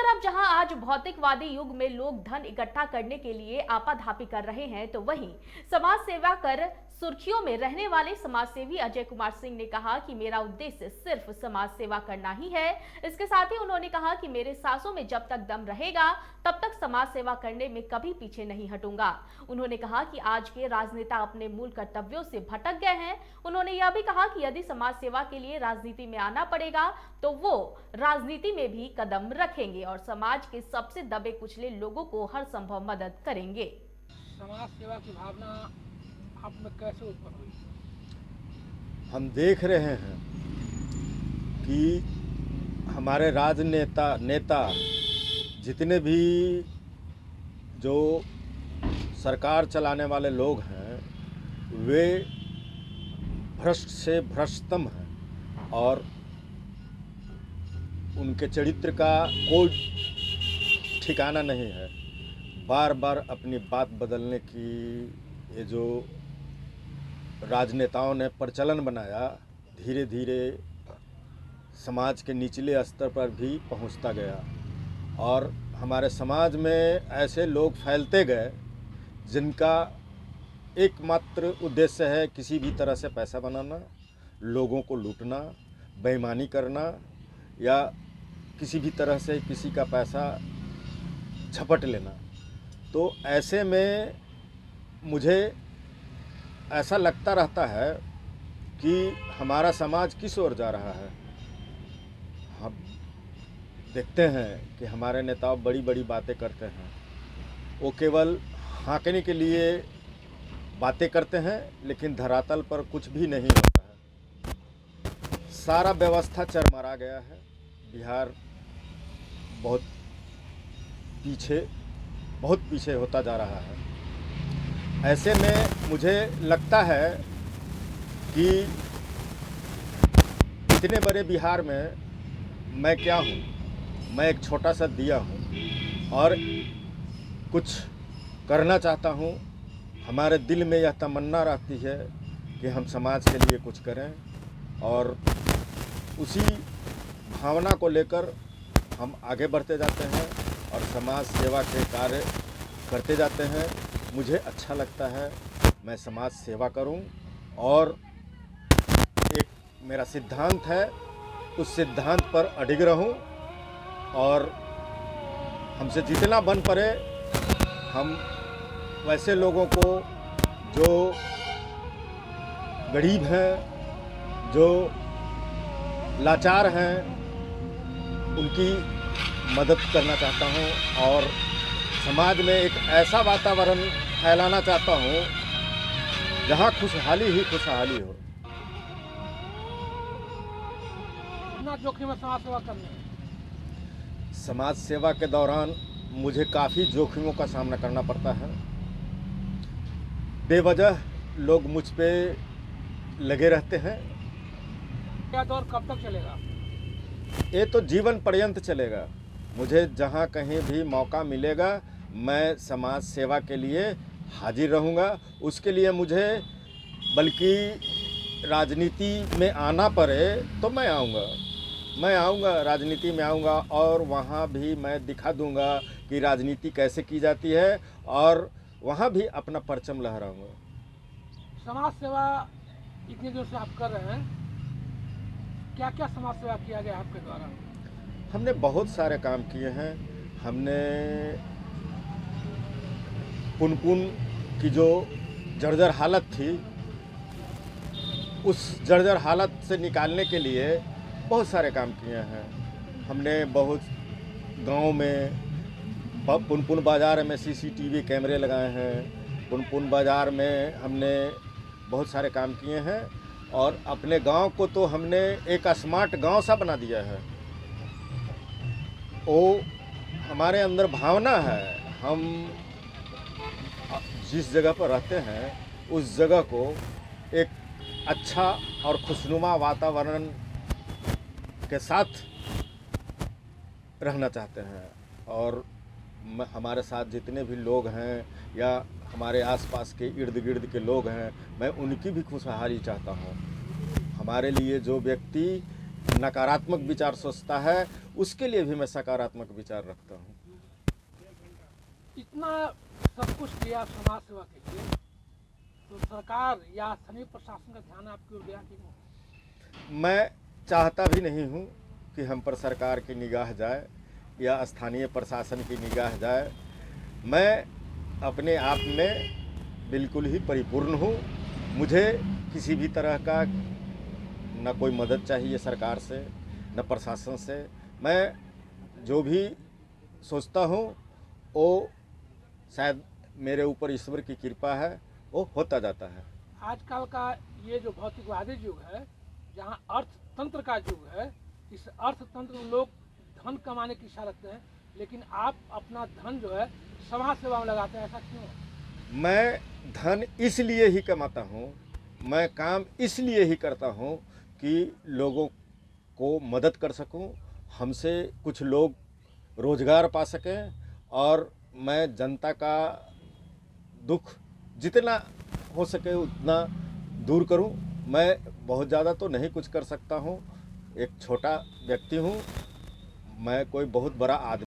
तरफ जहां आज भौतिकवादी युग में लोग धन इकट्ठा करने के लिए आपाधापी कर रहे हैं, तो वहीं समाज सेवा कर सुर्खियों में रहने वाले समाजसेवी अजय कुमार सिंह ने कहा कि मेरा उद्देश्य सिर्फ समाज सेवा करना ही है। इसके साथ ही उन्होंने कहा कि मेरे सांसों में जब तक दम रहेगा तब तक समाज सेवा करने में कभी पीछे नहीं हटूंगा। उन्होंने कहा कि आज के राजनेता अपने मूल कर्तव्यों से भटक गए हैं। उन्होंने यह भी कहा कि यदि समाज सेवा के लिए राजनीति में आना पड़ेगा तो वो राजनीति में भी कदम रखेंगे और समाज के सबसे दबे कुचले लोगों को हर संभव मदद करेंगे। समाज सेवा की भावना आप में कैसे उत्पन्न हुई? हम देख रहे हैं कि हमारे नेता जितने भी जो सरकार चलाने वाले लोग हैं वे भ्रष्ट से भ्रष्टतम हैं और उनके चरित्र का कोई ठिकाना नहीं है। बार बार अपनी बात बदलने की ये जो राजनेताओं ने प्रचलन बनाया, धीरे धीरे समाज के निचले स्तर पर भी पहुंचता गया और हमारे समाज में ऐसे लोग फैलते गए जिनका एकमात्र उद्देश्य है किसी भी तरह से पैसा बनाना, लोगों को लूटना, बेईमानी करना या किसी भी तरह से किसी का पैसा झपट लेना। तो ऐसे में मुझे ऐसा लगता रहता है कि हमारा समाज किस ओर जा रहा है। हम देखते हैं कि हमारे नेता बड़ी बड़ी बातें करते हैं, वो केवल हाँकने के लिए बातें करते हैं लेकिन धरातल पर कुछ भी नहीं होता है। सारा व्यवस्था चरमरा गया है। बिहार बहुत पीछे होता जा रहा है। ऐसे में मुझे लगता है कि इतने बड़े बिहार में मैं क्या हूँ, मैं एक छोटा सा दिया हूँ और कुछ करना चाहता हूँ। हमारे दिल में यह तमन्ना रहती है कि हम समाज के लिए कुछ करें और उसी भावना को लेकर हम आगे बढ़ते जाते हैं और समाज सेवा के कार्य करते जाते हैं। मुझे अच्छा लगता है मैं समाज सेवा करूं और एक मेरा सिद्धांत है, उस सिद्धांत पर अडिग रहूं और हमसे जितना बन पड़े हम वैसे लोगों को जो गरीब हैं, जो लाचार हैं, उनकी मदद करना चाहता हूं और समाज में एक ऐसा वातावरण फैलाना चाहता हूं जहां खुशहाली ही खुशहाली हो। कितना जोखिम है समाज सेवा करने में? समाज सेवा के दौरान मुझे काफ़ी जोखिमों का सामना करना पड़ता है। बेवजह लोग मुझ पे लगे रहते हैं। यह दौर कब तक चलेगा? ये तो जीवन पर्यंत चलेगा। मुझे जहाँ कहीं भी मौका मिलेगा मैं समाज सेवा के लिए हाजिर रहूँगा। उसके लिए मुझे बल्कि राजनीति में आना पड़े तो मैं आऊँगा, राजनीति में आऊँगा और वहाँ भी मैं दिखा दूँगा कि राजनीति कैसे की जाती है और वहाँ भी अपना परचम लहराऊँगा। समाज सेवा इतने दिनों से आप कर रहे हैं, क्या क्या समाज सेवा किया गया आपके द्वारा? हमने बहुत सारे काम किए हैं। हमने पुनपुन की जो जर्जर हालत थी, उस जर्जर हालत से निकालने के लिए बहुत सारे काम किए हैं। हमने बहुत गांव में पुनपुन बाज़ार में सीसीटीवी कैमरे लगाए हैं। पुनपुन बाज़ार में हमने बहुत सारे काम किए हैं और अपने गांव को तो हमने एक स्मार्ट गांव सा बना दिया है। वो हमारे अंदर भावना है, हम जिस जगह पर रहते हैं उस जगह को एक अच्छा और खुशनुमा वातावरण के साथ रहना चाहते हैं और हमारे साथ जितने भी लोग हैं या हमारे आसपास के इर्द गिर्द के लोग हैं, मैं उनकी भी खुशहाली चाहता हूँ। हमारे लिए जो व्यक्ति नकारात्मक विचार सोचता है, उसके लिए भी मैं सकारात्मक विचार रखता हूँ। इतना सब कुछ किया समाज सेवा के लिए, तो सरकार या स्थानीय प्रशासन का ध्यान आपकी ओर गया कि नहीं? मैं चाहता भी नहीं हूँ कि हम पर सरकार की निगाह जाए या स्थानीय प्रशासन की निगाह जाए। मैं अपने आप में बिल्कुल ही परिपूर्ण हूँ। मुझे किसी भी तरह का न कोई मदद चाहिए सरकार से, न प्रशासन से। मैं जो भी सोचता हूँ वो शायद मेरे ऊपर ईश्वर की कृपा है, वो होता जाता है। आजकल का ये जो भौतिकवादी युग है, जहाँ अर्थतंत्र का युग है, इस अर्थतंत्र में लोग धन कमाने की इच्छा रखते हैं, लेकिन आप अपना धन जो है समाज सेवा में लगाते हैं, ऐसा क्यों है? मैं धन इसलिए ही कमाता हूँ, मैं काम इसलिए ही करता हूँ कि लोगों को मदद कर सकूँ, हमसे कुछ लोग रोज़गार पा सकें और मैं जनता का दुख जितना हो सके उतना दूर करूं। मैं बहुत ज़्यादा तो नहीं कुछ कर सकता हूं, एक छोटा व्यक्ति हूं, मैं कोई बहुत बड़ा आदमी